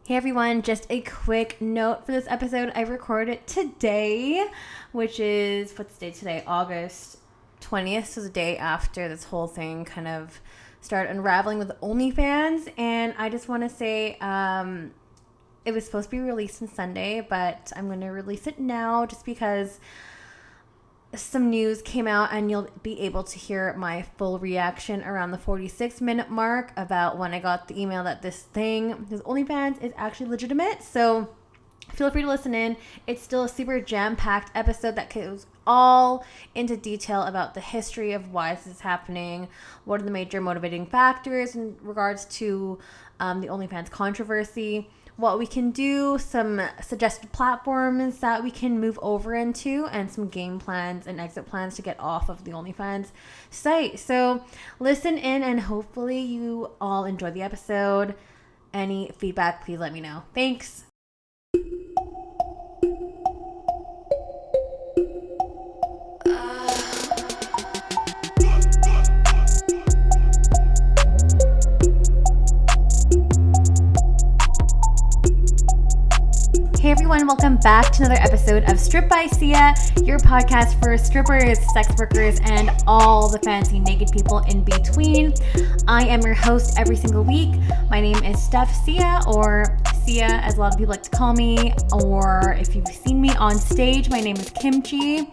Hey everyone, just a quick note for this episode. I recorded it today, which is, what's the date today? August 20th, so the day after this whole thing kind of started unraveling with OnlyFans. And I just want to say it was supposed to be released on Sunday, but I'm going to release it now just because some news came out and you'll be able to hear my full reaction around the 46-minute mark about when I got the email that this OnlyFans is actually legitimate. So feel free to listen in. It's still a super jam-packed episode that goes all into detail about the history of why this is happening, what are the major motivating factors in regards to the OnlyFans controversy, what we can do, some suggested platforms that we can move over into, and some game plans and exit plans to get off of the OnlyFans site. So listen in and hopefully you all enjoy the episode. Any feedback, please let me know. Thanks. Hey everyone, welcome back to another episode of Strip by Sia, your podcast for strippers, sex workers, and all the fancy naked people in between. I am your host every single week. My name is Steph Sia, or Sia as a lot of people like to call me, or if you've seen me on stage, my name is Kimchi.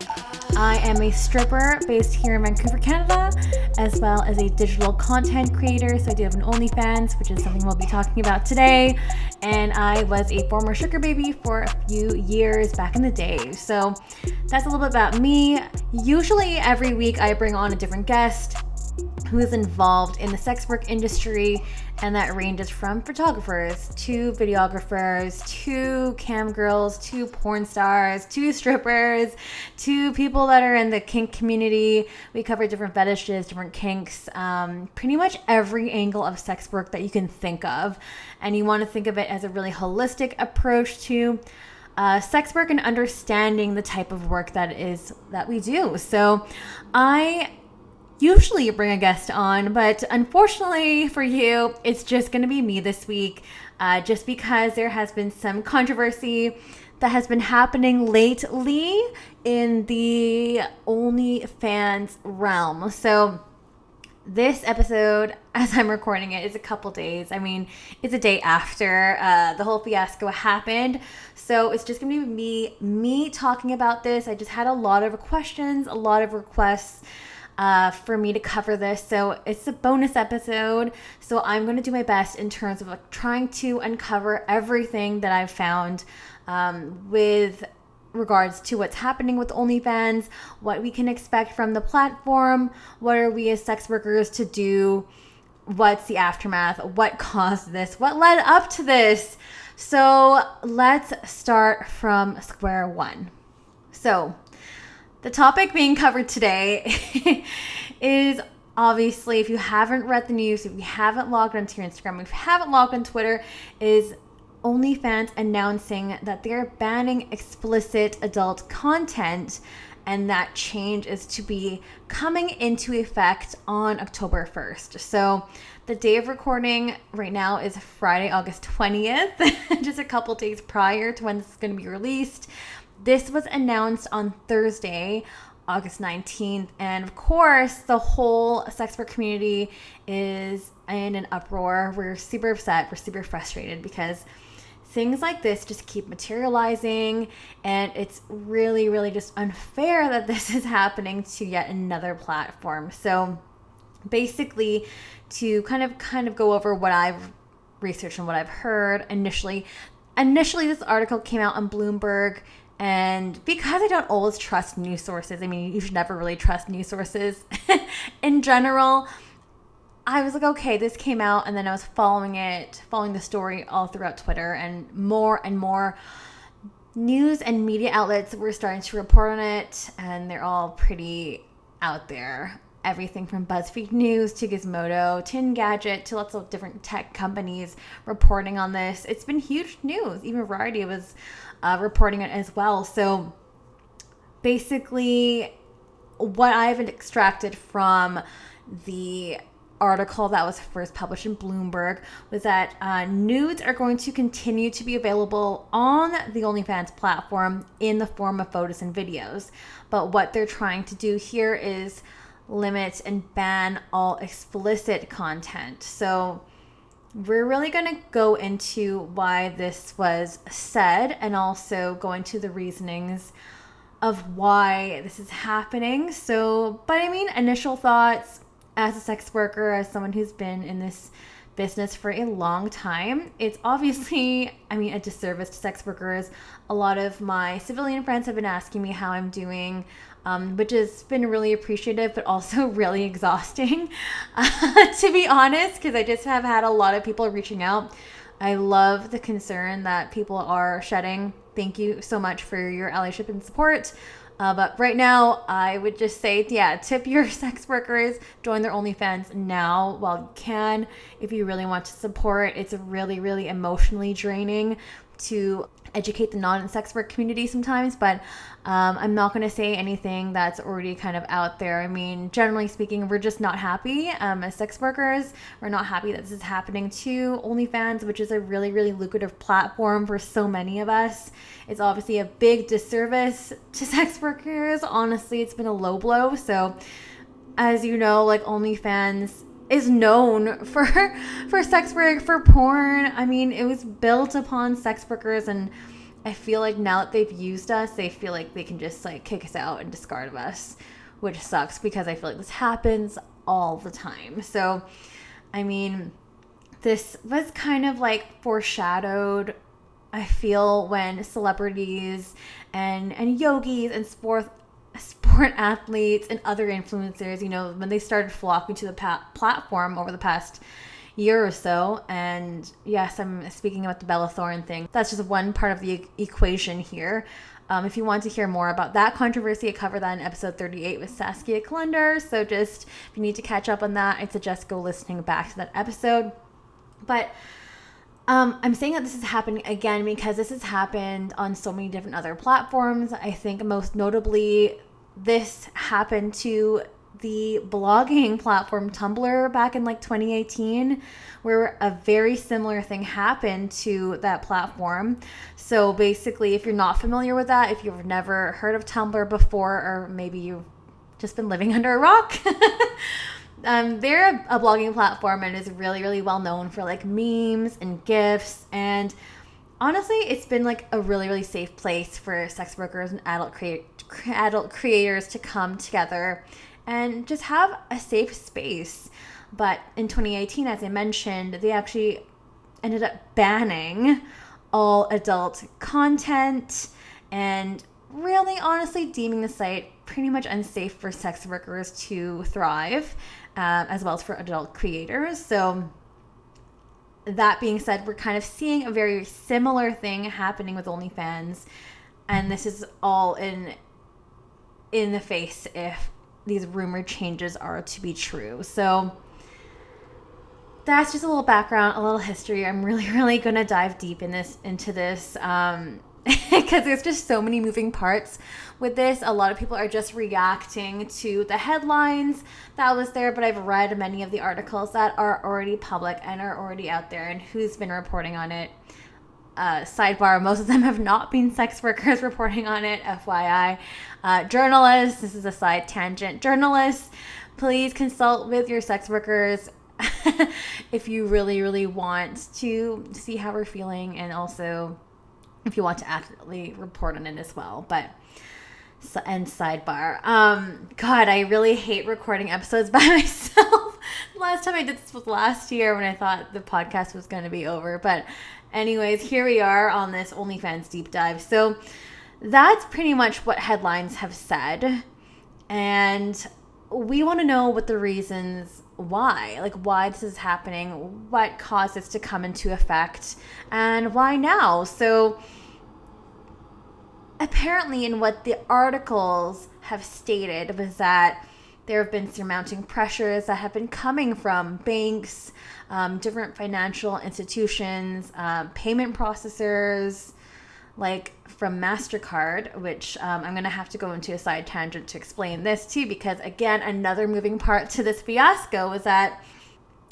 I am a stripper based here in Vancouver, Canada, as well as a digital content creator. So I do have an OnlyFans, which is something we'll be talking about today. And I was a former sugar baby for a few years back in the day. So that's a little bit about me. Usually every week I bring on a different guest who is involved in the sex work industry, and that ranges from photographers to videographers to cam girls to porn stars to strippers to people that are in the kink community. We cover different fetishes, different kinks, pretty much every angle of sex work that you can think of, and you want to think of it as a really holistic approach to sex work and understanding the type of work that we do. So I usually bring a guest on, but unfortunately for you, it's just going to be me this week, just because there has been some controversy that has been happening lately in the OnlyFans realm. So this episode, as I'm recording it, is a couple days. I mean, it's a day after the whole fiasco happened. So it's just going to be me talking about this. I just had a lot of questions, a lot of requests for me to cover this. So it's a bonus episode. So I'm going to do my best in terms of trying to uncover everything that I've found with regards to what's happening with OnlyFans, what we can expect from the platform, what are we as sex workers to do, what's the aftermath, what caused this, what led up to this. So let's start from square one. So the topic being covered today is obviously, if you haven't read the news, if you haven't logged onto your Instagram, if you haven't logged on Twitter, is OnlyFans announcing that they're banning explicit adult content, and that change is to be coming into effect on October 1st. So the day of recording right now is Friday, August 20th, just a couple days prior to when this is going to be released. This was announced on Thursday, August 19th, and of course, the whole sex work community is in an uproar. We're super upset, we're super frustrated because things like this just keep materializing, and it's really, really just unfair that this is happening to yet another platform. So basically, to kind of go over what I've researched and what I've heard initially this article came out on Bloomberg. And because I don't always trust news sources, I mean, you should never really trust news sources in general, I was like, okay, this came out, and then I was following the story all throughout Twitter, and more news and media outlets were starting to report on it, and they're all pretty out there. Everything from BuzzFeed News to Gizmodo to Engadget to lots of different tech companies reporting on this. It's been huge news. Even Variety was reporting it as well. So basically, what I've extracted from the article that was first published in Bloomberg was that nudes are going to continue to be available on the OnlyFans platform in the form of photos and videos. But what they're trying to do here is limit and ban all explicit content. So we're really going to go into why this was said and also go into the reasonings of why this is happening. So, but I mean, initial thoughts as a sex worker, as someone who's been in this business for a long time, it's obviously, I mean, a disservice to sex workers. A lot of my civilian friends have been asking me how I'm doing, which has been really appreciative, but also really exhausting, to be honest, because I just have had a lot of people reaching out. I love the concern that people are shedding. Thank you so much for your allyship and support. But right now, I would just say, yeah, tip your sex workers, join their OnlyFans now while you can. If you really want to support, it's really, really emotionally draining to educate the non-sex work community sometimes, but I'm not going to say anything that's already kind of out there. I mean, generally speaking, we're just not happy as sex workers. We're not happy that this is happening to OnlyFans, which is a really, really lucrative platform for so many of us. It's obviously a big disservice to sex workers. Honestly, it's been a low blow. So as you know, like OnlyFans is known for sex work, for porn. I mean, it was built upon sex workers, and I feel like now that they've used us, they feel like they can just like kick us out and discard of us, which sucks because I feel like this happens all the time. So, I mean, this was kind of like foreshadowed, I feel, when celebrities and yogis and sport athletes and other influencers, you know, when they started flocking to the platform over the past year or so. And yes, I'm speaking about the Bella Thorne thing. That's just one part of the equation here. If you want to hear more about that controversy, I covered that in episode 38 with Saskia Kalender. So just if you need to catch up on that, I suggest go listening back to that episode. But I'm saying that this is happening again because this has happened on so many different other platforms. I think most notably, this happened to the blogging platform Tumblr back in like 2018, where a very similar thing happened to that platform. So basically, if you're not familiar with that, if you've never heard of Tumblr before, or maybe you've just been living under a rock, they're a blogging platform and is really, really well known for like memes and GIFs. And honestly, it's been like a really, really safe place for sex workers and adult creators to come together and just have a safe space. But in 2018, as I mentioned, they actually ended up banning all adult content and really honestly deeming the site pretty much unsafe for sex workers to thrive, as well as for adult creators. So that being said, we're kind of seeing a very similar thing happening with OnlyFans, and this is all in the face if these rumored changes are to be true. So that's just a little background, a little history. I'm really, really going to dive deep into this because there's just so many moving parts with this. A lot of people are just reacting to the headlines that was there, but I've read many of the articles that are already public and are already out there and who's been reporting on it. Sidebar, most of them have not been sex workers reporting on it, FYI. Journalists, this is a side tangent. Journalists, please consult with your sex workers if you really, really want to see how we're feeling, and also if you want to accurately report on it as well. But and sidebar, God, I really hate recording episodes by myself. The last time I did this was last year when I thought the podcast was going to be over. But anyways, here we are on this OnlyFans deep dive. So that's pretty much what headlines have said. And we want to know what the reasons why this is happening, what caused this to come into effect, and why now. So apparently in what the articles have stated was that there have been surmounting pressures that have been coming from banks, different financial institutions, payment processors, like from MasterCard, which I'm going to have to go into a side tangent to explain this too, because again, another moving part to this fiasco was that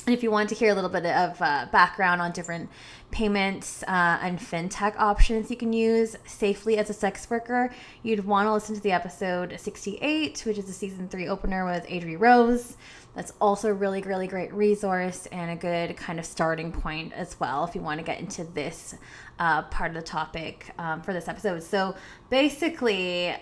And if you want to hear a little bit of background on different payments and fintech options you can use safely as a sex worker, you'd want to listen to the episode 68, which is the season 3 opener with Adri Rose. That's also a really, really great resource and a good kind of starting point as well if you want to get into this part of the topic for this episode. So basically,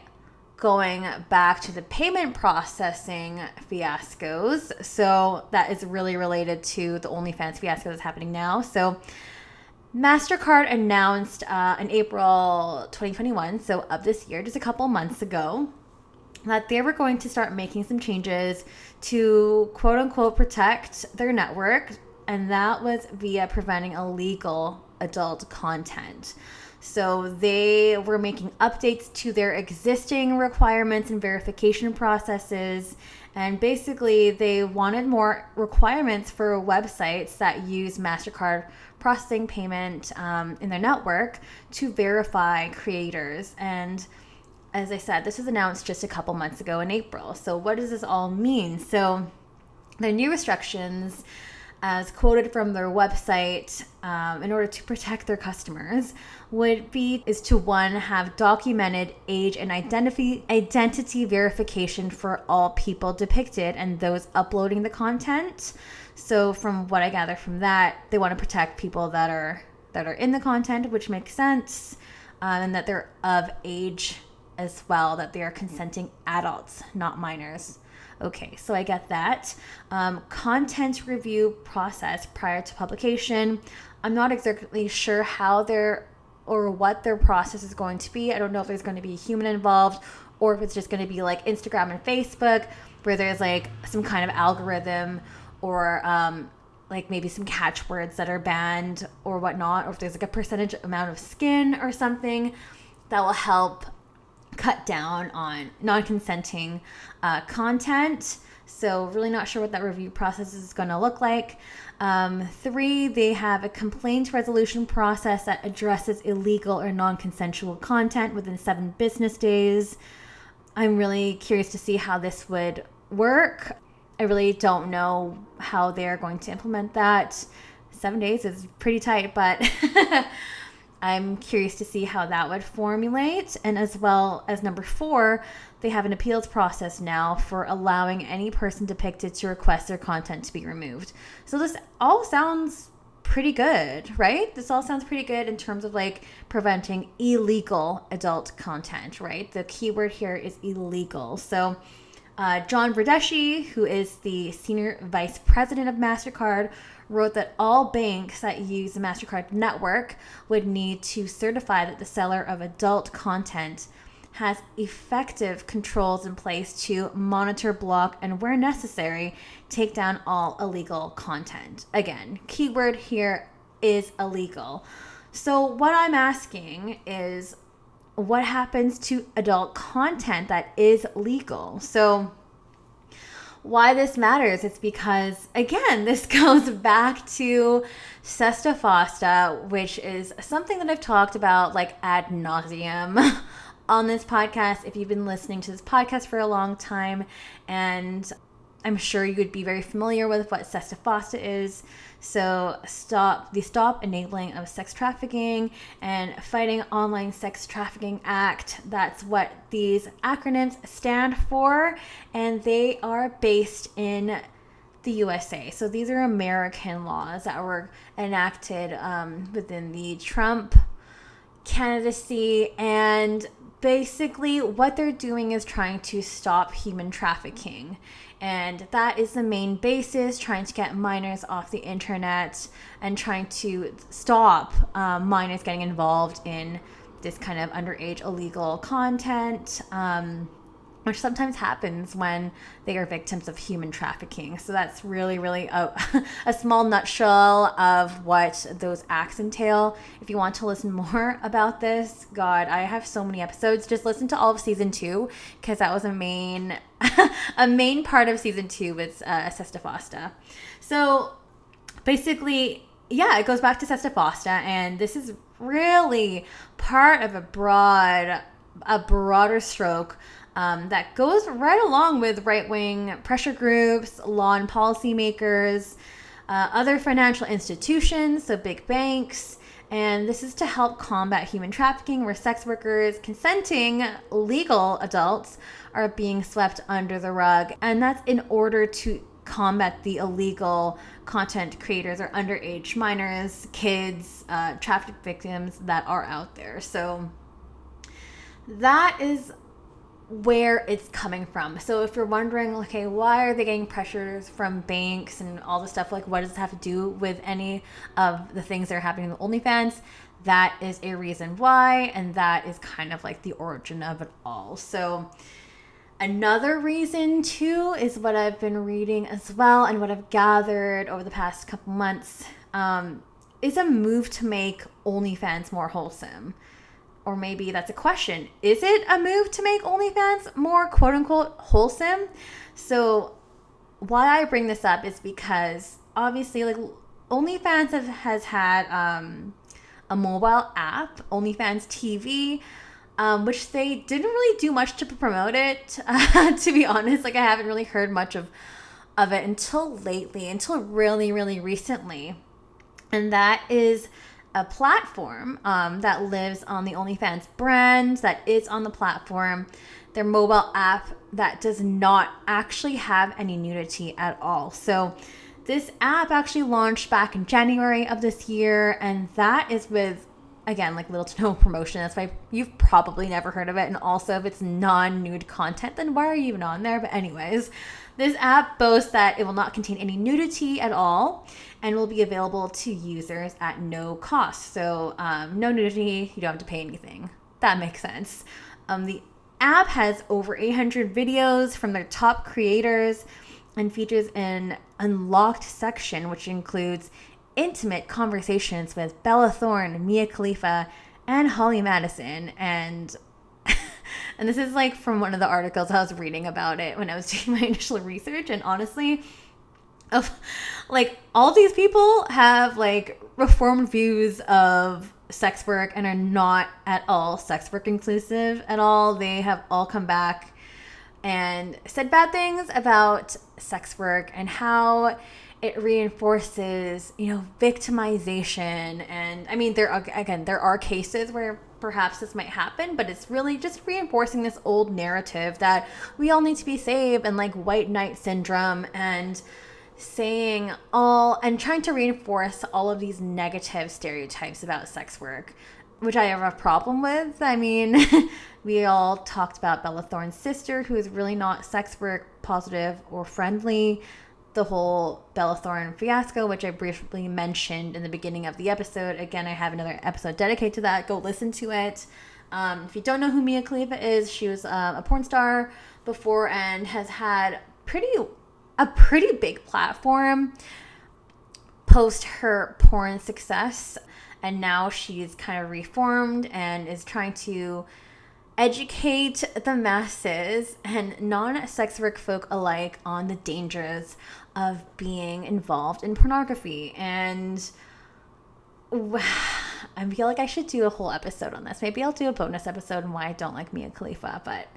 going back to the payment processing fiascos. So that is really related to the OnlyFans fiasco that's happening now. So MasterCard announced in April 2021, so of this year, just a couple months ago, that they were going to start making some changes to quote unquote protect their network. And that was via preventing illegal adult content. So they were making updates to their existing requirements and verification processes. And basically, they wanted more requirements for websites that use MasterCard processing payment in their network to verify creators. And as I said, this was announced just a couple months ago in April. So what does this all mean? So the new restrictions, as quoted from their website, in order to protect their customers, is to, one, have documented age and identity verification for all people depicted and those uploading the content. So from what I gather from that, they want to protect people that are in the content, which makes sense, and that they're of age as well, that they are consenting adults, not minors. Okay, so I get that. Content review process prior to publication. I'm not exactly sure how what their process is going to be. I don't know if there's going to be a human involved or if it's just going to be like Instagram and Facebook where there's like some kind of algorithm or like maybe some catchwords that are banned or whatnot, or if there's like a percentage amount of skin or something that will help cut down on non-consenting content. So really not sure what that review process is going to look like. 3, they have a complaint resolution process that addresses illegal or non-consensual content within 7 business days. I'm really curious to see how this would work. I really don't know how they're going to implement that. 7 days is pretty tight, but I'm curious to see how that would formulate. And as well as number 4, they have an appeals process now for allowing any person depicted to request their content to be removed. So this all sounds pretty good, right? This all sounds pretty good in terms of like preventing illegal adult content, right? The keyword here is illegal. So John Verdeschi, who is the senior vice president of MasterCard, wrote that all banks that use the MasterCard network would need to certify that the seller of adult content has effective controls in place to monitor, block, and where necessary, take down all illegal content. Again, keyword here is illegal. So what I'm asking is, what happens to adult content that is legal? So why this matters, it's because, again, this goes back to Sesta Fosta, which is something that I've talked about like ad nauseum on this podcast. If you've been listening to this podcast for a long time, and I'm sure you would be very familiar with what Sesta Fosta is. So Stop Enabling of Sex Trafficking and Fighting Online Sex Trafficking Act. That's what these acronyms stand for, and they are based in the USA. So these are American laws that were enacted within the Trump candidacy, and basically what they're doing is trying to stop human trafficking. And that is the main basis, trying to get minors off the internet and trying to stop minors getting involved in this kind of underage illegal content, which sometimes happens when they are victims of human trafficking. So that's really, really a small nutshell of what those acts entail. If you want to listen more about this, God, I have so many episodes. Just listen to all of season 2, because that was a main part of season 2 with Sesta Fosta. So basically, yeah, it goes back to Sesta Fosta, and this is really part of a broader stroke that goes right along with right-wing pressure groups, law and policymakers, other financial institutions, so big banks. And this is to help combat human trafficking, where sex workers, consenting legal adults, are being swept under the rug. And that's in order to combat the illegal content creators or underage minors, kids, traffic victims that are out there. So that is where it's coming from. So if you're wondering, okay, why are they getting pressures from banks and all this stuff, like what does it have to do with any of the things that are happening with OnlyFans? That is a reason why, and that is kind of like the origin of it all. So another reason too is what I've been reading as well, and what I've gathered over the past couple months, is a move to make OnlyFans more wholesome. Or maybe that's a question. Is it a move to make OnlyFans more quote unquote wholesome? So why I bring this up is because obviously like OnlyFans has had a mobile app, OnlyFans TV, which they didn't really do much to promote it, to be honest. Like I haven't really heard much of it until lately, until really, really recently. And that is a platform that lives on the OnlyFans brand, that is on the platform, their mobile app that does not actually have any nudity at all. So this app actually launched back in January of this year, and that is with, again, like little to no promotion. That's why you've probably never heard of it. And also, if it's non-nude content, then why are you even on there? But anyways, this app boasts that it will not contain any nudity at all and will be available to users at no cost. So no nudity, you don't have to pay anything. That makes sense. The app has over 800 videos from their top creators and features an unlocked section, which includes intimate conversations with Bella Thorne, Mia Khalifa, and Holly Madison. And this is like from one of the articles I was reading about it when I was doing my initial research. And honestly, like all these people have like reformed views of sex work and are not at all sex work inclusive at all. They have all come back and said bad things about sex work and how it reinforces, victimization. And I mean, there are cases where perhaps this might happen, but it's really just reinforcing this old narrative that we all need to be saved and like white knight syndrome, and trying to reinforce all of these negative stereotypes about sex work, which I have a problem with. I mean, we all talked about Bella Thorne's sister, who is really not sex work positive or friendly. The whole Bella Thorne fiasco, which I briefly mentioned in the beginning of the episode. Again, I have another episode dedicated to that. Go listen to it. If you don't know who Mia Khalifa is, she was a porn star before and has had a pretty big platform post her porn success. And now she's kind of reformed and is trying to educate the masses and non-sex work folk alike on the dangers of being involved in pornography. And I feel like I should do a whole episode on this. Maybe I'll do a bonus episode on why I don't like Mia Khalifa, but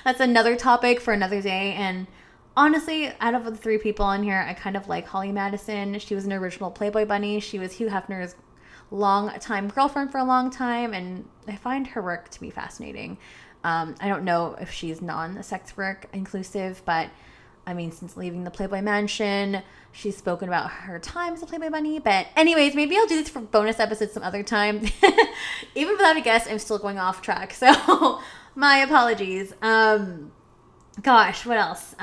that's another topic for another day. And honestly, out of the three people on here, I kind of like Holly Madison. She was an original Playboy bunny. She was Hugh Hefner's long-time girlfriend for a long time, and I find her work to be fascinating. I don't know if she's non-sex work inclusive, but I mean, since leaving the Playboy Mansion, she's spoken about her time as a Playboy bunny. But anyways, maybe I'll do this for bonus episodes some other time. Even without a guest, I'm still going off track, so my apologies. Gosh, what else?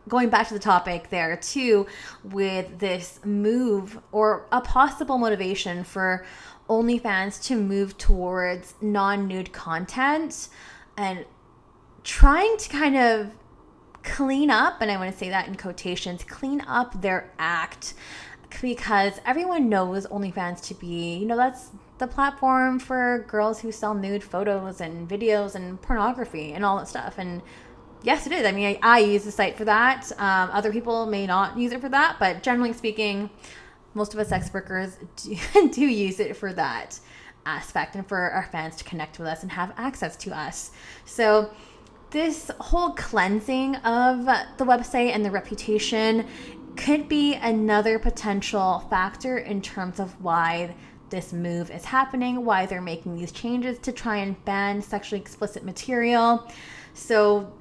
Going back to the topic there too, with this move or a possible motivation for OnlyFans to move towards non-nude content and trying to kind of clean up, and I want to say that in quotations, clean up their act, because everyone knows OnlyFans to be, that's the platform for girls who sell nude photos and videos and pornography and all that stuff. And yes, it is. I mean, I use the site for that. Other people may not use it for that, but generally speaking, most of us sex workers do use it for that aspect and for our fans to connect with us and have access to us. So this whole cleansing of the website and the reputation could be another potential factor in terms of why this move is happening, why they're making these changes to try and ban sexually explicit material. So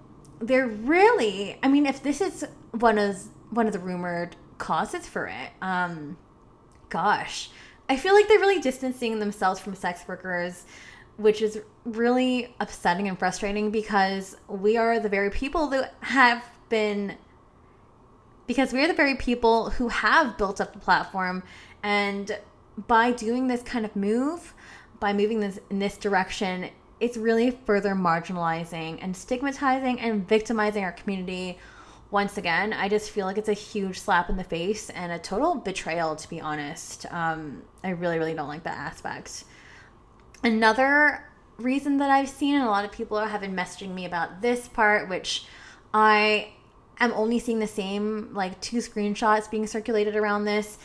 they're really, I mean, if this is one of the rumored causes for it, gosh, I feel like they're really distancing themselves from sex workers, which is really upsetting and frustrating because we are the very people that have been, because we are the very people who have built up the platform. And by doing this kind of move, by moving this in this direction, it's really further marginalizing and stigmatizing and victimizing our community. Once again, I just feel like it's a huge slap in the face and a total betrayal, to be honest. I really, really don't like that aspect. Another reason that I've seen, and a lot of people have been messaging me about this part, which I am only seeing the same, like 2 screenshots being circulated around this,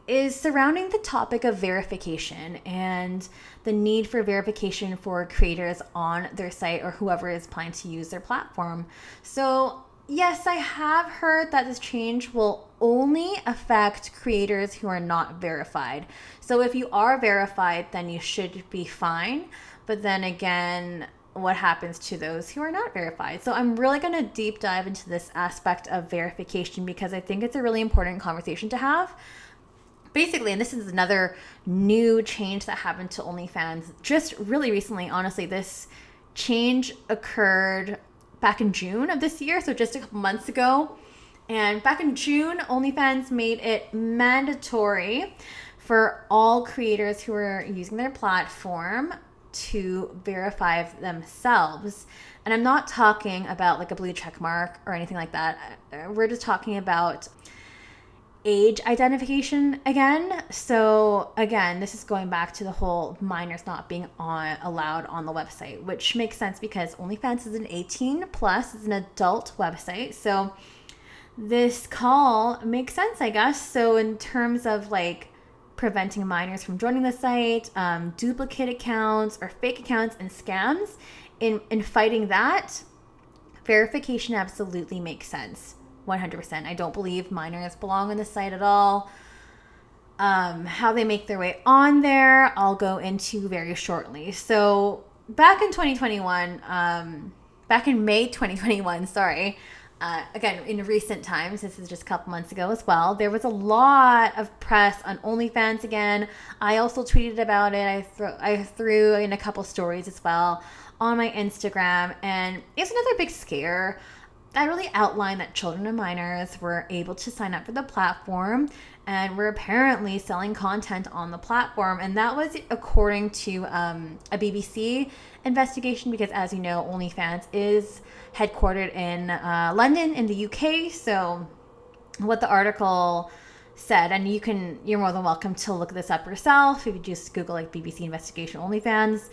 is surrounding the topic of verification and the need for verification for creators on their site or whoever is planning to use their platform. So yes, I have heard that this change will only affect creators who are not verified. So if you are verified, then you should be fine. But then again, what happens to those who are not verified? So I'm really going to deep dive into this aspect of verification because I think it's a really important conversation to have. Basically, and this is another new change that happened to OnlyFans just really recently. Honestly, this change occurred back in June of this year, so just a couple months ago. And back in June, OnlyFans made it mandatory for all creators who are using their platform to verify themselves. And I'm not talking about like a blue check mark or anything like that. We're just talking about age identification again. So again, this is going back to the whole minors not being allowed on the website, which makes sense because OnlyFans is an 18 plus, it's an adult website. So this call makes sense, I guess. So in terms of like preventing minors from joining the site, duplicate accounts or fake accounts and scams, in fighting that, verification absolutely makes sense. 100%. I don't believe minors belong on the site at all. How they make their way on there, I'll go into very shortly. So back in 2021, back in May 2021, sorry. Again, in recent times, this is just a couple months ago as well, there was a lot of press on OnlyFans again. I also tweeted about it. I threw in a couple stories as well on my Instagram, and it's another big scare. I really outlined that children and minors were able to sign up for the platform and were apparently selling content on the platform. And that was according to a BBC investigation because, as you know, OnlyFans is headquartered in London in the UK. So what the article said, and you're more than welcome to look this up yourself if you just Google like BBC investigation OnlyFans.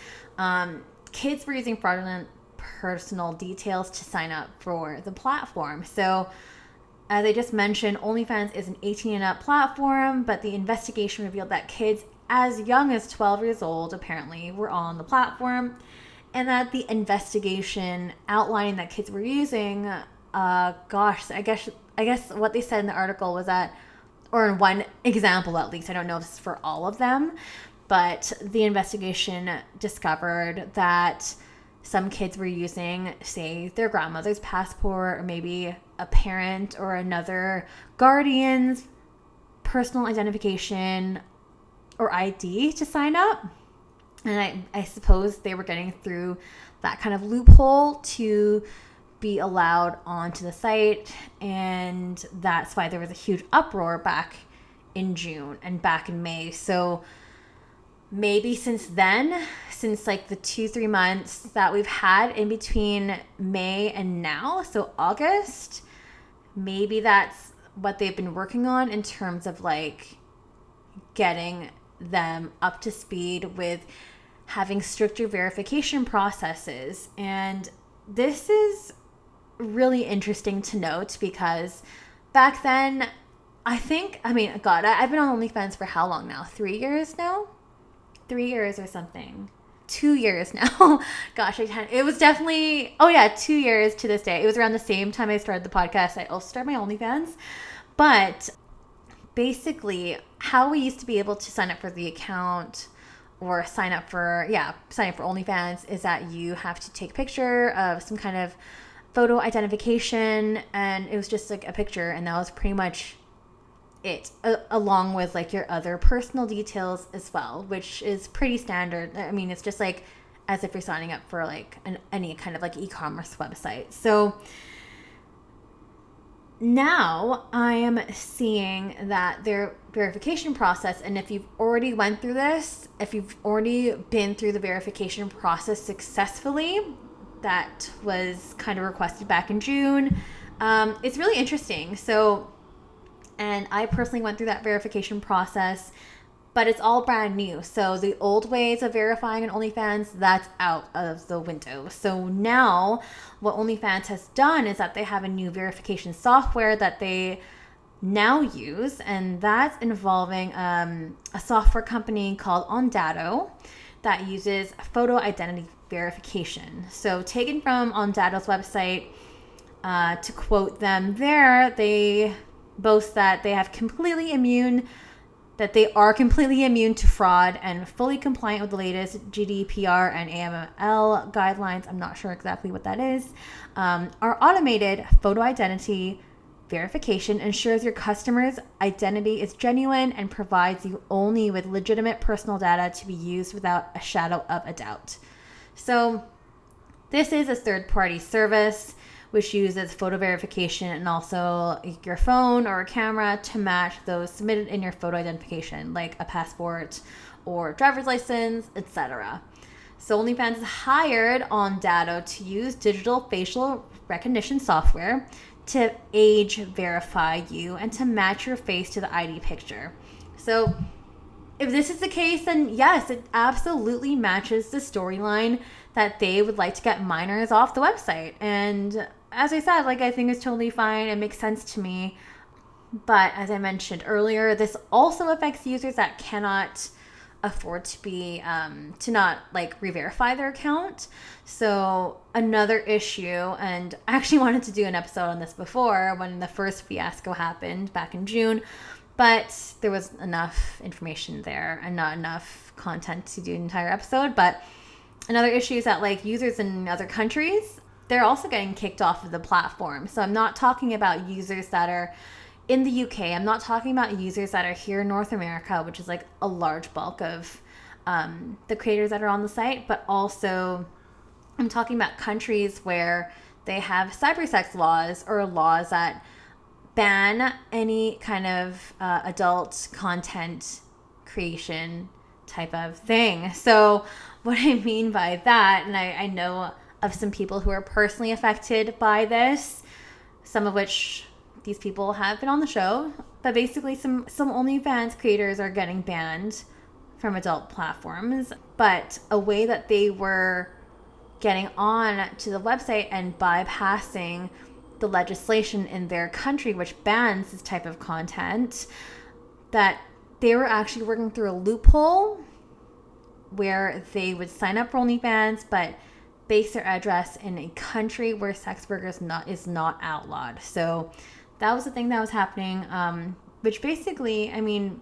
Kids were using fraudulent personal details to sign up for the platform. So as I just mentioned, OnlyFans is an 18 and up platform, but the investigation revealed that kids as young as 12 years old apparently were on the platform, and that the investigation outlining that kids were using, I guess what they said in the article was that, or in one example at least, I don't know if it's for all of them, but the investigation discovered that some kids were using, say, their grandmother's passport or maybe a parent or another guardian's personal identification or ID to sign up. And I suppose they were getting through that kind of loophole to be allowed onto the site. And that's why there was a huge uproar back in June and back in May. So maybe since then, since like the 2-3 months that we've had in between May and now, so August, maybe that's what they've been working on in terms of like getting them up to speed with having stricter verification processes. And this is really interesting to note because back then, I've been on OnlyFans for how long now? 3 years now? 3 years or something. 2 years now. Gosh, it was definitely, 2 years to this day. It was around the same time I started the podcast. I also started my OnlyFans. But basically, how we used to be able to sign up for the account or sign up for OnlyFans is that you have to take a picture of some kind of photo identification, and it was just like a picture, and that was pretty much it, along with like your other personal details as well, which is pretty standard. I mean, it's just like as if you're signing up for like any kind of like e-commerce website. So now I am seeing that their verification process, and if you've already went through this, if you've already been through the verification process successfully, that was kind of requested back in June, it's really interesting. So, and I personally went through that verification process, but it's all brand new. So the old ways of verifying an OnlyFans, that's out of the window. So now what OnlyFans has done is that they have a new verification software that they now use, and that's involving a software company called Ondato that uses photo identity verification. So taken from Ondato's website, to quote them there, they boast that they are completely immune to fraud and fully compliant with the latest GDPR and AML guidelines. I'm not sure exactly what that is. Our automated photo identity verification ensures your customer's identity is genuine and provides you only with legitimate personal data to be used without a shadow of a doubt. So this is a third-party service which uses photo verification and also your phone or a camera to match those submitted in your photo identification, like a passport or driver's license, etc. So OnlyFans has hired Ondato to use digital facial recognition software to age verify you and to match your face to the ID picture. So if this is the case, then yes, it absolutely matches the storyline that they would like to get minors off the website. And as I said, like, I think it's totally fine. It makes sense to me. But as I mentioned earlier, this also affects users that cannot afford to not like re-verify their account. So another issue, and I actually wanted to do an episode on this before when the first fiasco happened back in June, but there was enough information there and not enough content to do an entire episode. But another issue is that like users in other countries, they're also getting kicked off of the platform. So I'm not talking about users that are in the UK. I'm not talking about users that are here in North America, which is like a large bulk of the creators that are on the site, but also I'm talking about countries where they have cybersex laws or laws that ban any kind of adult content creation type of thing. So what I mean by that, and I know of some people who are personally affected by this, some of which these people have been on the show, but basically some OnlyFans creators are getting banned from adult platforms. But a way that they were getting on to the website and bypassing the legislation in their country, which bans this type of content, that they were actually working through a loophole where they would sign up for OnlyFans, but base their address in a country where sex work is not outlawed. So that was the thing that was happening, which basically, I mean,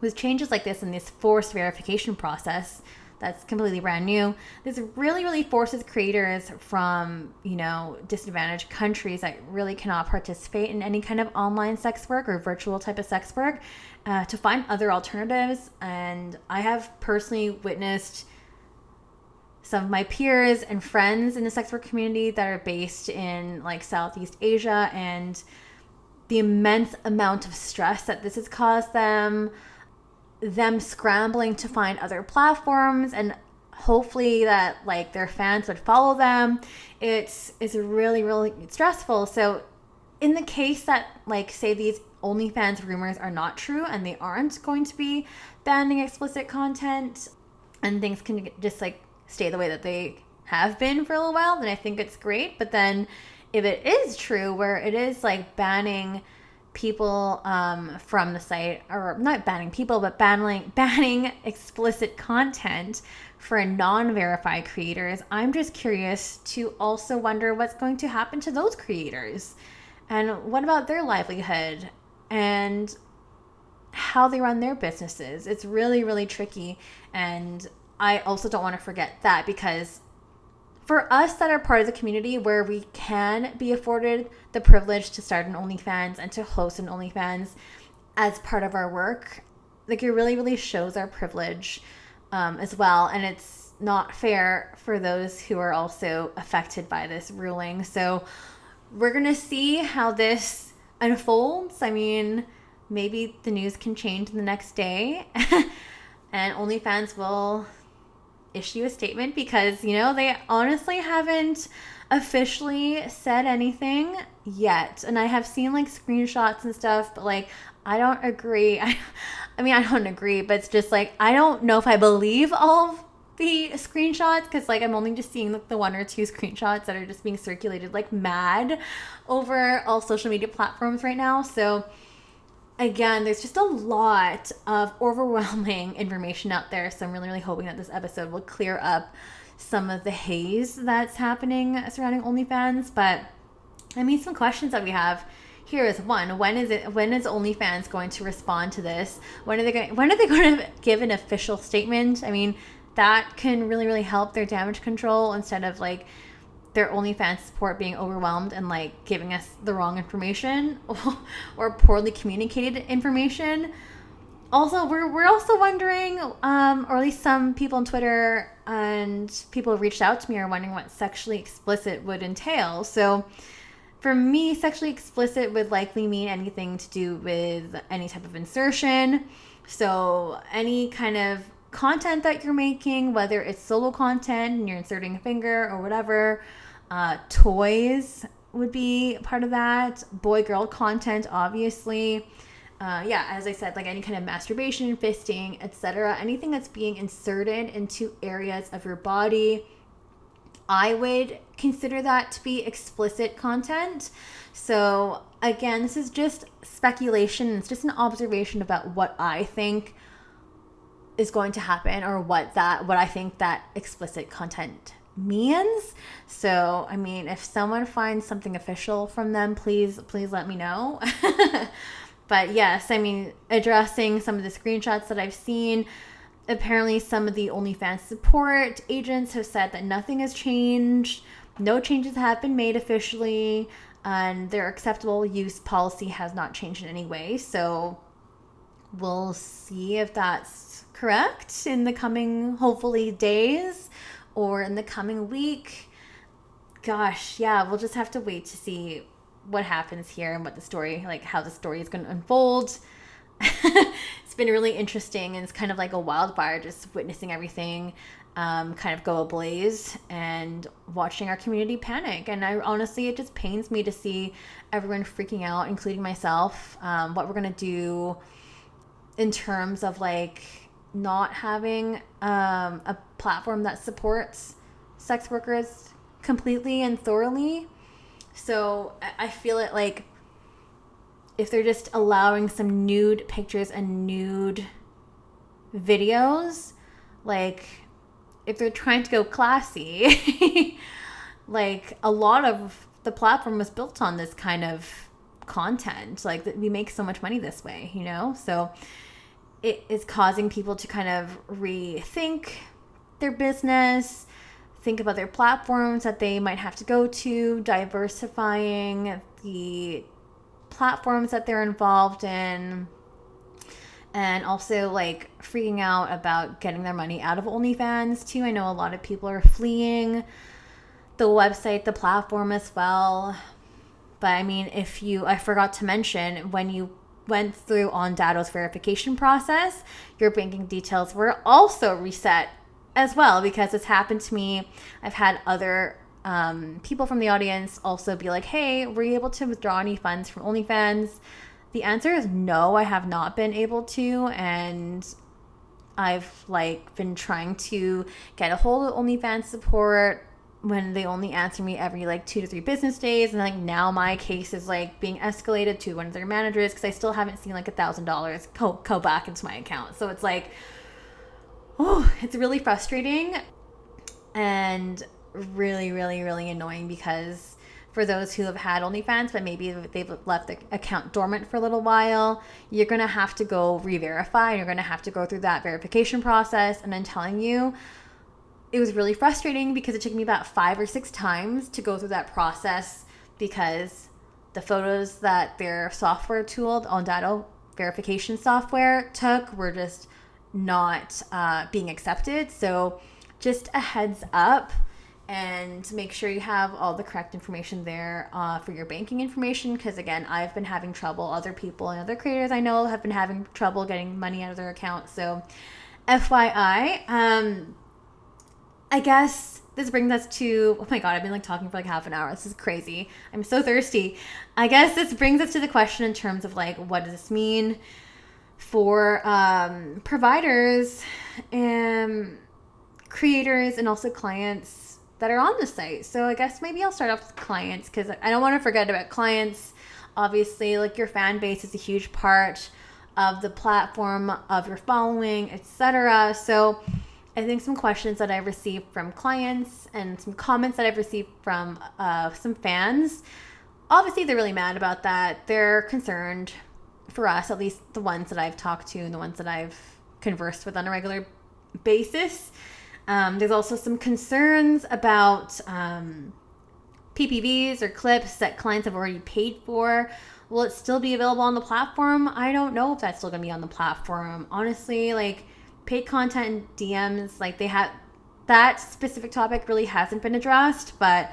with changes like this and this forced verification process that's completely brand new, this really, really forces creators from, disadvantaged countries that really cannot participate in any kind of online sex work or virtual type of sex work to find other alternatives. And I have personally witnessed some of my peers and friends in the sex work community that are based in like Southeast Asia, and the immense amount of stress that this has caused them scrambling to find other platforms, and hopefully that like their fans would follow them. It's really, really stressful. So in the case that like say these OnlyFans rumors are not true and they aren't going to be banning explicit content and things can just like stay the way that they have been for a little while, then I think it's great. But then if it is true where it is like banning people from the site, or not banning people, but banning explicit content for non-verified creators, I'm just curious to also wonder what's going to happen to those creators. And what about their livelihood? and how they run their businesses. It's really, really tricky. And I also don't want to forget that, because for us that are part of the community where we can be afforded the privilege to start an OnlyFans and to host an OnlyFans as part of our work, like, it really, really shows our privilege as well. And it's not fair for those who are also affected by this ruling. So we're going to see how this unfolds. I mean, maybe the news can change the next day and OnlyFans will issue a statement, because, you know, they honestly haven't officially said anything yet. And I have seen like screenshots and stuff, but like, I don't agree. I mean, I don't agree, but it's just like, I don't know if I believe all of the screenshots, because like, I'm only just seeing like the one or two screenshots that are just being circulated like mad over all social media platforms right now. So again, there's just a lot of overwhelming information out there. So I'm really, really hoping that this episode will clear up some of the haze that's happening surrounding OnlyFans. But I mean, some questions that we have here is, one, when is OnlyFans going to respond to this? When are they going to give an official statement? I mean, that can really, really help their damage control, instead of like their OnlyFans support being overwhelmed and like giving us the wrong information or poorly communicated information. Also, we're also wondering, or at least some people on Twitter and people who reached out to me are wondering what sexually explicit would entail. So for me, sexually explicit would likely mean anything to do with any type of insertion. So any kind of content that you're making, whether it's solo content and you're inserting a finger or whatever, toys would be part of that, boy-girl content, obviously. As I said, like any kind of masturbation, fisting, etc., anything that's being inserted into areas of your body, I would consider that to be explicit content. So again, this is just speculation. It's just an observation about what I think is going to happen, or what I think that explicit content means. So, I mean, if someone finds something official from them, please let me know. But yes, I mean, addressing some of the screenshots that I've seen, apparently some of the OnlyFans support agents have said that nothing has changed. No changes have been made officially, and their acceptable use policy has not changed in any way. So we'll see if that's correct in the coming, hopefully, days or in the coming week. Gosh, yeah, we'll just have to wait to see what happens here and what the story, like how the story is going to unfold. It's been really interesting, and it's kind of like a wildfire, just witnessing everything kind of go ablaze and watching our community panic. And honestly, it just pains me to see everyone freaking out, including myself, what we're going to do in terms of like not having a platform that supports sex workers completely and thoroughly. So I feel it like, if they're just allowing some nude pictures and nude videos, like if they're trying to go classy, like a lot of the platform was built on this kind of content. Like, we make so much money this way, you know? So it is causing people to kind of rethink their business, think about their platforms that they might have to go to, diversifying the platforms that they're involved in, and also like freaking out about getting their money out of OnlyFans too. I know a lot of people are fleeing the website, the platform as well. But I mean, I forgot to mention, when you went through Ondato's verification process, your banking details were also reset as well, because it's happened to me. I've had other people from the audience also be like, hey, were you able to withdraw any funds from OnlyFans? The answer is no, I have not been able to. And I've like been trying to get a hold of OnlyFans support when they only answer me every like 2 to 3 business days. And like now my case is like being escalated to one of their managers, because I still haven't seen like $1,000 go back into my account. So it's like, it's really frustrating and really, really, really annoying, because for those who have had OnlyFans, but maybe they've left the account dormant for a little while, you're going to have to go re-verify. You're going to have to go through that verification process. And I'm telling you, it was really frustrating because it took me about 5 or 6 times to go through that process because the photos that their software tool, Ondado verification software, took were just not being accepted. So just a heads up, and make sure you have all the correct information there for your banking information, because again, I've been having trouble. Other people and other creators I know have been having trouble getting money out of their account. So FYI, I guess this brings us to, oh my God, I've been like talking for like half an hour. This is crazy. I'm so thirsty. I guess this brings us to the question in terms of like, what does this mean for providers and creators and also clients that are on the site? So I guess maybe I'll start off with clients, because I don't want to forget about clients. Obviously, like your fan base is a huge part of the platform, of your following, etc. So I think some questions that I've received from clients and some comments that I've received from some fans, obviously they're really mad about that. They're concerned for us, at least the ones that I've talked to and the ones that I've conversed with on a regular basis. There's also some concerns about PPVs or clips that clients have already paid for. Will it still be available on the platform? I don't know if that's still going to be on the platform. Honestly, like paid content and DMs, like they have, that specific topic really hasn't been addressed, but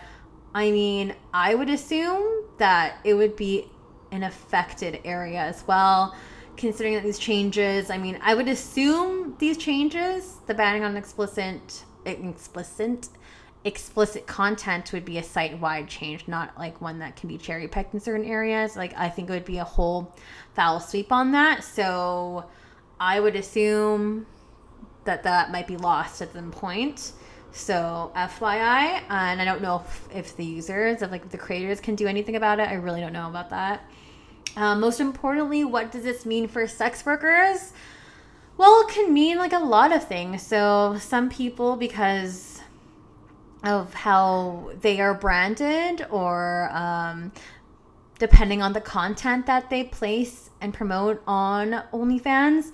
I mean, I would assume that it would be an affected area as well, considering that these changes, I mean, I would assume these changes, the banning on explicit content would be a site-wide change, not like one that can be cherry-picked in certain areas. Like, I think it would be a whole foul sweep on that. So I would assume that might be lost at some point. So FYI, and I don't know if the users, of like the creators, can do anything about it. I really don't know about that. Most importantly, what does this mean for sex workers? Well, it can mean like a lot of things. So some people, because of how they are branded, or depending on the content that they place and promote on OnlyFans,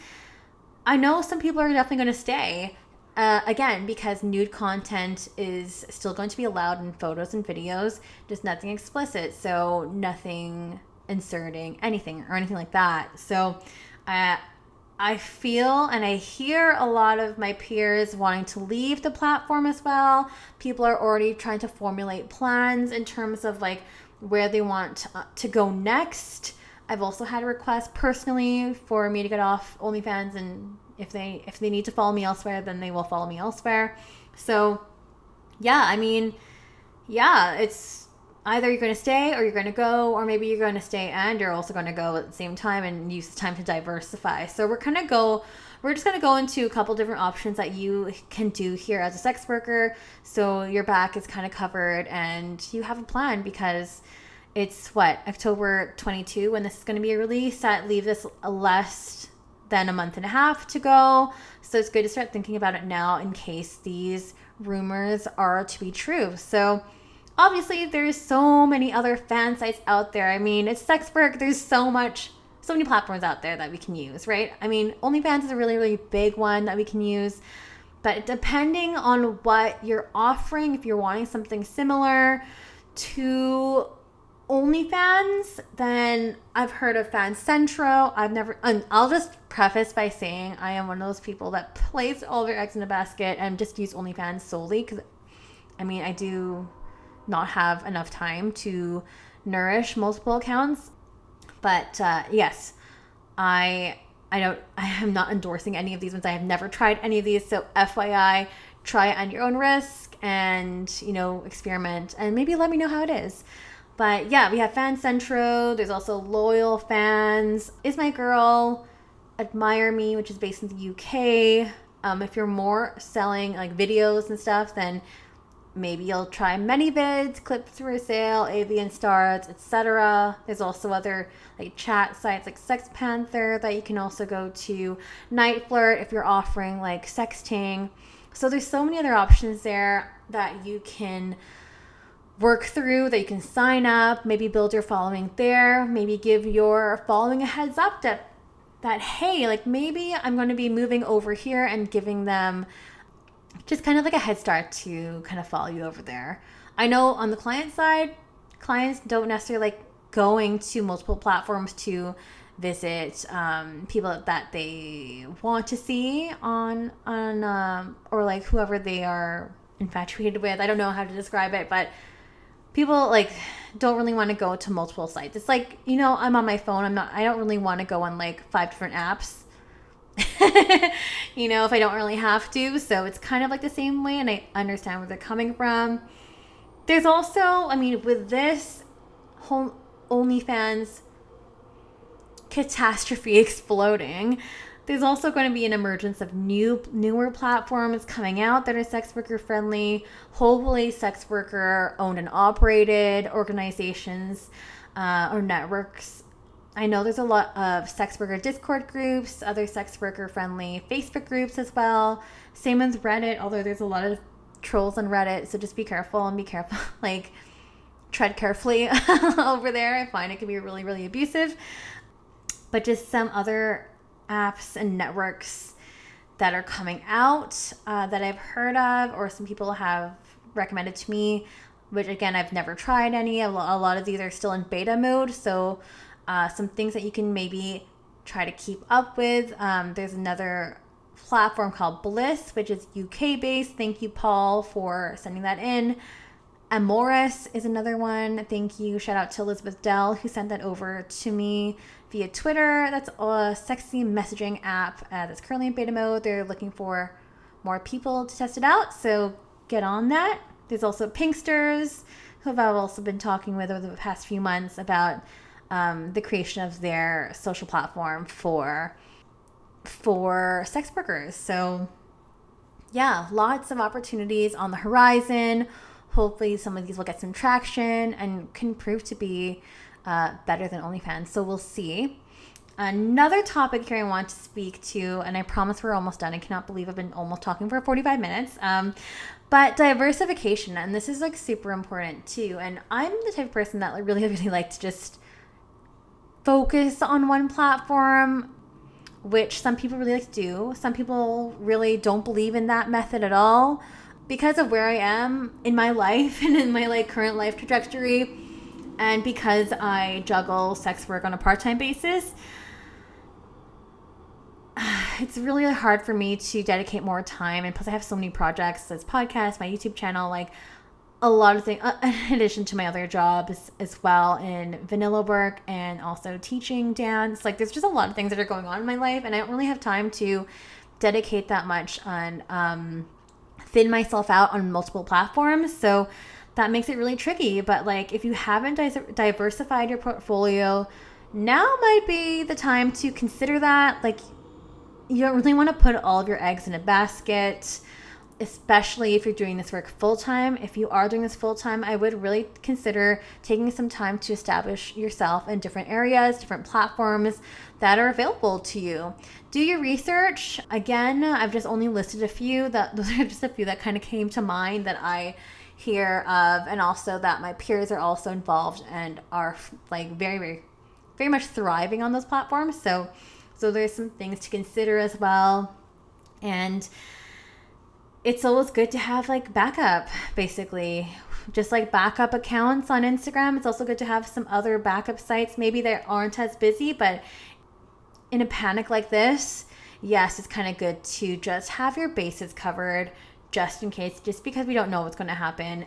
I know some people are definitely going to stay. Again, because nude content is still going to be allowed in photos and videos, just nothing explicit. So nothing inserting anything or anything like that. So I feel and I hear a lot of my peers wanting to leave the platform as well. People are already trying to formulate plans in terms of like where they want to go next. I've also had a request personally for me to get off OnlyFans, and if they need to follow me elsewhere, then they will follow me elsewhere. So yeah, I mean, yeah, it's either you're going to stay or you're going to go, or maybe you're going to stay and you're also going to go at the same time and use the time to diversify. So we're just going to go into a couple different options that you can do here as a sex worker, so your back is kind of covered and you have a plan, because it's October 22 when this is going to be released. That leaves us less than a month and a half to go. So it's good to start thinking about it now in case these rumors are to be true. So obviously there's so many other fan sites out there. I mean, it's sex work. There's so many platforms out there that we can use, right? I mean, OnlyFans is a really, really big one that we can use. But depending on what you're offering, if you're wanting something similar to OnlyFans, then I've heard of Fan Centro. I'll just preface by saying I am one of those people that plays all their eggs in a basket and just use OnlyFans solely because, I mean, I do not have enough time to nourish multiple accounts. But yes, I am not endorsing any of these ones. I have never tried any of these. So FYI, try it on your own risk and, experiment and maybe let me know how it is. But yeah, we have Fan Centro. There's also Loyal Fans, Is My Girl, Admire Me, which is based in the UK. If you're more selling like videos and stuff, then maybe you'll try ManyVids, Clips for Sale, Avian Stars, etc. There's also other like chat sites like Sex Panther that you can also go to. Night Flirt if you're offering like sexting. So there's so many other options there that you can work through that you can sign up, maybe build your following there, maybe give your following a heads up that hey, like maybe I'm going to be moving over here, and giving them just kind of like a head start to kind of follow you over there. I know on the client side, clients don't necessarily like going to multiple platforms to visit people that they want to see on or like whoever they are infatuated with. I don't know how to describe it, but people like don't really want to go to multiple sites. It's like, I'm on my phone. I don't really want to go on like 5 different apps, if I don't really have to. So it's kind of like the same way, and I understand where they're coming from. There's also, with this whole OnlyFans catastrophe exploding, there's also going to be an emergence of newer platforms coming out that are sex worker friendly, hopefully sex worker owned and operated organizations or networks. I know there's a lot of sex worker Discord groups, other sex worker friendly Facebook groups as well. Same with Reddit, although there's a lot of trolls on Reddit, so just be careful like tread carefully over there. I find it can be really, really abusive. But just some other apps and networks that are coming out that I've heard of, or some people have recommended to me, which again, I've never tried any. A lot of these are still in beta mode, so some things that you can maybe try to keep up with. There's another platform called Bliss, which is UK based. Thank you, Paul, for sending that in. Amoris is another one. Thank you. Shout out to Elizabeth Dell, who sent that over to me via Twitter. That's a sexy messaging app that's currently in beta mode. They're looking for more people to test it out, so get on that. There's also Pinksters, who I've also been talking with over the past few months about the creation of their social platform for sex workers. So yeah, lots of opportunities on the horizon. Hopefully some of these will get some traction and can prove to be better than OnlyFans. So we'll see. Another topic here I want to speak to, and I promise we're almost done. I cannot believe I've been almost talking for 45 minutes. But diversification, and this is like super important too. And I'm the type of person that really, really like to just focus on one platform, which some people really like to do. Some people really don't believe in that method at all. Because of where I am in my life and in my current life trajectory, and because I juggle sex work on a part-time basis, it's really hard for me to dedicate more time. And plus I have so many projects, this podcast, my YouTube channel, a lot of things, in addition to my other jobs as well in vanilla work and also teaching dance. There's just a lot of things that are going on in my life, and I don't really have time to dedicate that much on thin myself out on multiple platforms. So that makes it really tricky. But if you haven't diversified your portfolio, now might be the time to consider that. You don't really want to put all of your eggs in a basket, especially if you're doing this work full-time. If you are doing this full-time, I would really consider taking some time to establish yourself in different areas, different platforms that are available to you. Do your research. Again, I've just only listed a few. Those are just a few that kind of came to mind that I hear of, and also that my peers are also involved and are very, very, very much thriving on those platforms. So there's some things to consider as well. And it's always good to have backup, basically. Just backup accounts on Instagram. It's also good to have some other backup sites. Maybe they aren't as busy, but in a panic like this, yes, it's kind of good to just have your bases covered just in case, just because we don't know what's going to happen.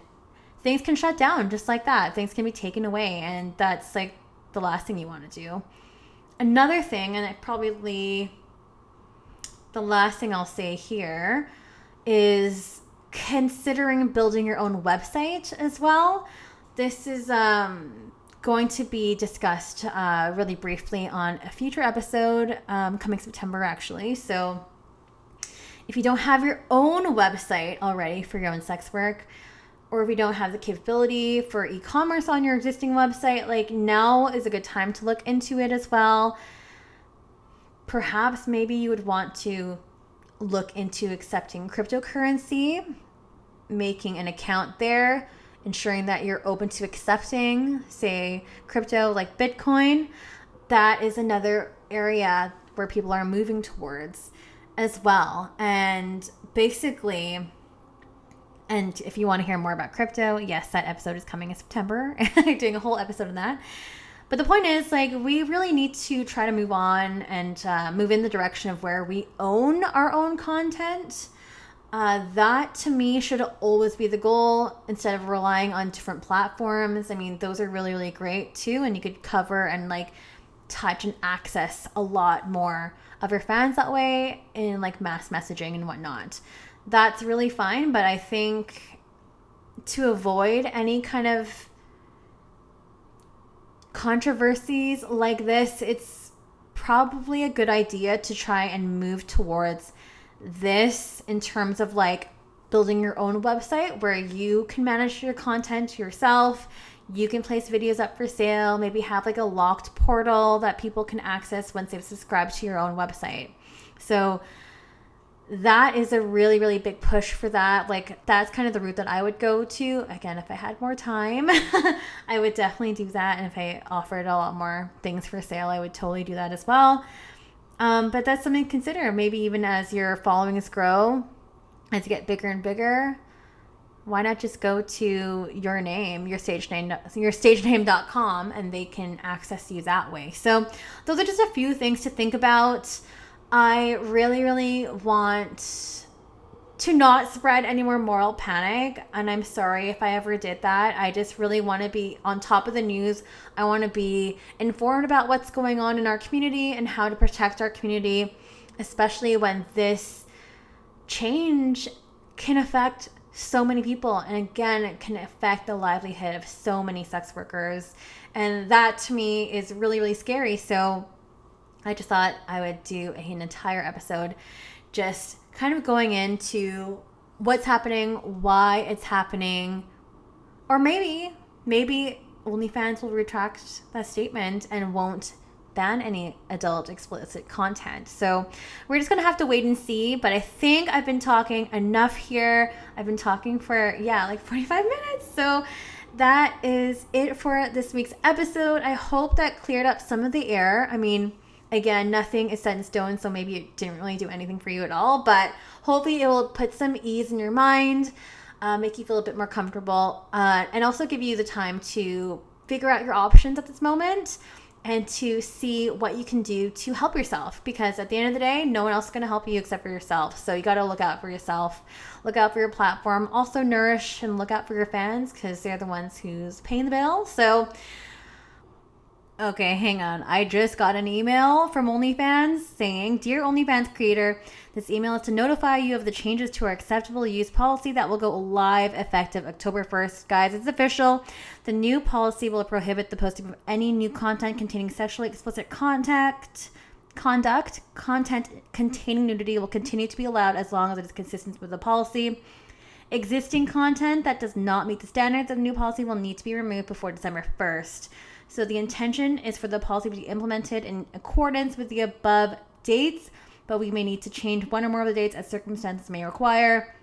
Things can shut down just like that. Things can be taken away, and that's the last thing you want to do. Another thing, and probably the last thing I'll say here, is considering building your own website as well. This is going to be discussed really briefly on a future episode coming September, actually. So if you don't have your own website already for your own sex work, or if you don't have the capability for e-commerce on your existing website, now is a good time to look into it as well. Perhaps maybe you would want to look into accepting cryptocurrency, making an account there, ensuring that you're open to accepting, say, crypto like Bitcoin. That is another area where people are moving towards as well. And basically, and if you want to hear more about crypto, yes, that episode is coming in September. I'm doing a whole episode on that. But the point is, like, we really need to try to move on and move in the direction of where we own our own content. That to me should always be the goal instead of relying on different platforms. I mean, those are really, really great too. And you could cover and like touch and access a lot more of your fans that way in like mass messaging and whatnot. That's really fine. But I think to avoid any kind of controversies like this, it's probably a good idea to try and move towards this in terms of like building your own website where you can manage your content yourself. You can place videos up for sale, maybe have like a locked portal that people can access once they've subscribed to your own website. So that is a really, really big push for that. Like, that's kind of the route that I would go to. Again, if I had more time, I would definitely do that. And if I offered a lot more things for sale, I would totally do that as well. But that's something to consider. Maybe even as your followings grow, as you get bigger and bigger, why not just go to your name, your stage name.com, and they can access you that way. So those are just a few things to think about. I really, really want to not spread any more moral panic, and I'm sorry if I ever did that. I just really want to be on top of the news. I want to be informed about what's going on in our community and how to protect our community, especially when this change can affect so many people. And again, it can affect the livelihood of so many sex workers. And that to me is really, really scary. So I just thought I would do an entire episode just kind of going into what's happening, why it's happening, or maybe OnlyFans will retract that statement and won't ban any adult explicit content. So we're just going to have to wait and see. But I think I've been talking enough here. I've been talking for, like 45 minutes. So that is it for this week's episode. I hope that cleared up some of the air. I mean, again, nothing is set in stone, so maybe it didn't really do anything for you at all, but hopefully it will put some ease in your mind, make you feel a bit more comfortable, and also give you the time to figure out your options at this moment and to see what you can do to help yourself, because at the end of the day, no one else is going to help you except for yourself. So you got to look out for yourself, look out for your platform, also nourish and look out for your fans, because they're the ones who's paying the bill. So okay, hang on. I just got an email from OnlyFans saying, "Dear OnlyFans creator, this email is to notify you of the changes to our acceptable use policy that will go live effective October 1st. Guys, it's official. The new policy will prohibit the posting of any new content containing sexually explicit conduct. Content containing nudity will continue to be allowed as long as it is consistent with the policy. Existing content that does not meet the standards of the new policy will need to be removed before December 1st. So the intention is for the policy to be implemented in accordance with the above dates, but we may need to change one or more of the dates as circumstances may require.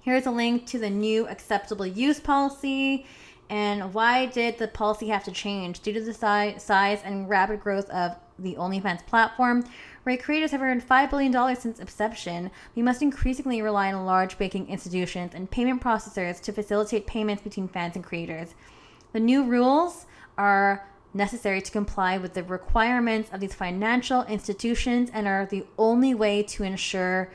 Here's a link to the new acceptable use policy. And why did the policy have to change? Due to the size and rapid growth of the OnlyFans platform, where creators have earned $5 billion since inception, we must increasingly rely on large banking institutions and payment processors to facilitate payments between fans and creators. The new rules are necessary to comply with the requirements of these financial institutions and are the only way to ensure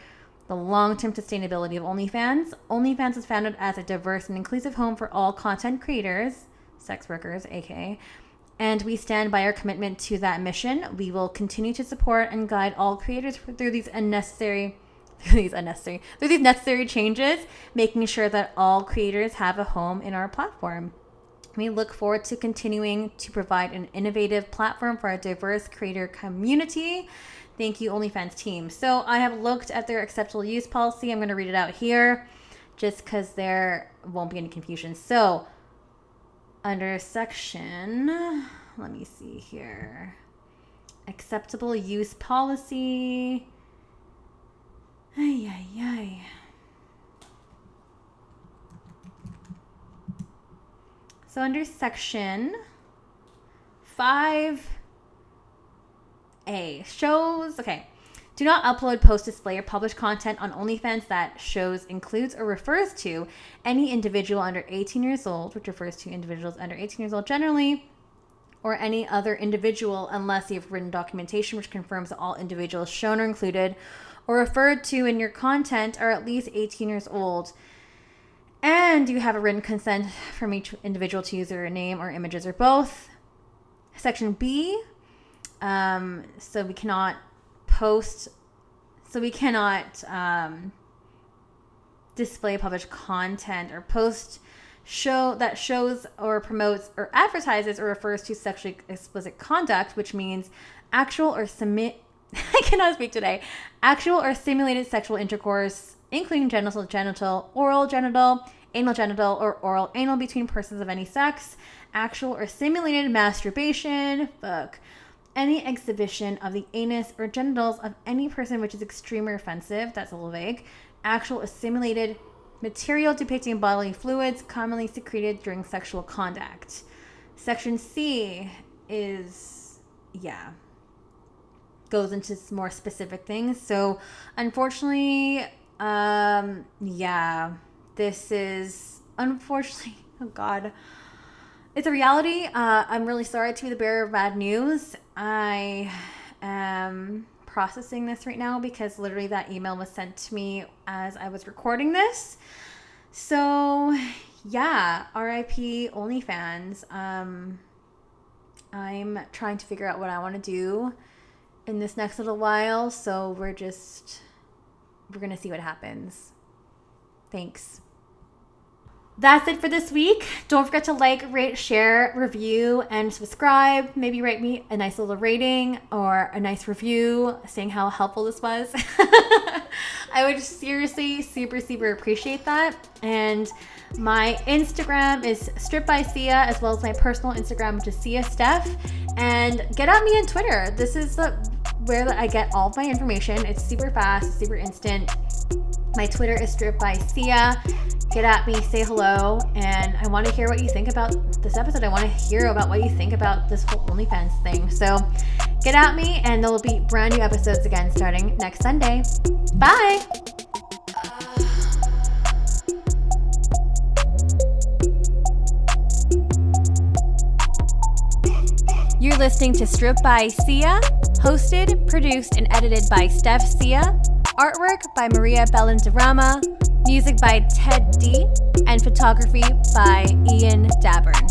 the long-term sustainability of OnlyFans. OnlyFans is founded as a diverse and inclusive home for all content creators, sex workers, aka, and we stand by our commitment to that mission. We will continue to support and guide all creators through these necessary changes, making sure that all creators have a home in our platform. We look forward to continuing to provide an innovative platform for our diverse creator community. Thank you, OnlyFans team." So I have looked at their acceptable use policy. I'm going to read it out here just because there won't be any confusion. So under section, let me see here, acceptable use policy. So under section 5A, shows, okay. Do not upload, post, display, or publish content on OnlyFans that shows, includes, or refers to any individual under 18 years old, which refers to individuals under 18 years old generally, or any other individual unless you have written documentation which confirms that all individuals shown or included or referred to in your content are at least 18 years old, and you have a written consent from each individual to use their name or images or both. Section B, so we cannot display, publish content, or post that shows or promotes or advertises or refers to sexually explicit conduct, which means actual or I cannot speak today. Actual or simulated sexual intercourse, including genital, oral genital, anal genital, or oral anal between persons of any sex. Actual or simulated masturbation, any exhibition of the anus or genitals of any person which is extreme or offensive. That's a little vague. Actual or simulated material depicting bodily fluids commonly secreted during sexual contact. Section C goes into some more specific things. So unfortunately, this is unfortunately, oh God, it's a reality. I'm really sorry to be the bearer of bad news. I am processing this right now because literally that email was sent to me as I was recording this. So yeah, RIP OnlyFans. I'm trying to figure out what I want to do in this next little while. So we're going to see what happens. Thanks. That's it for this week. Don't forget to like, rate, share, review, and subscribe. Maybe write me a nice little rating or a nice review saying how helpful this was. I would seriously super appreciate that. And my Instagram is Strip by Sia, as well as my personal Instagram, which is Sia Steph. And get at me on Twitter. This is where I get all of my information. It's super fast, super instant. My Twitter is Strip by Sia. Get at me, say hello, and I want to hear what you think about this episode. I want to hear about what you think about this whole OnlyFans thing. So get at me, and there will be brand new episodes again starting next Sunday. Bye! You're listening to Strip by Sia, hosted, produced, and edited by Steph Sia. Artwork by Maria Bellandarama. Music by Ted D, and photography by Ian Dabern.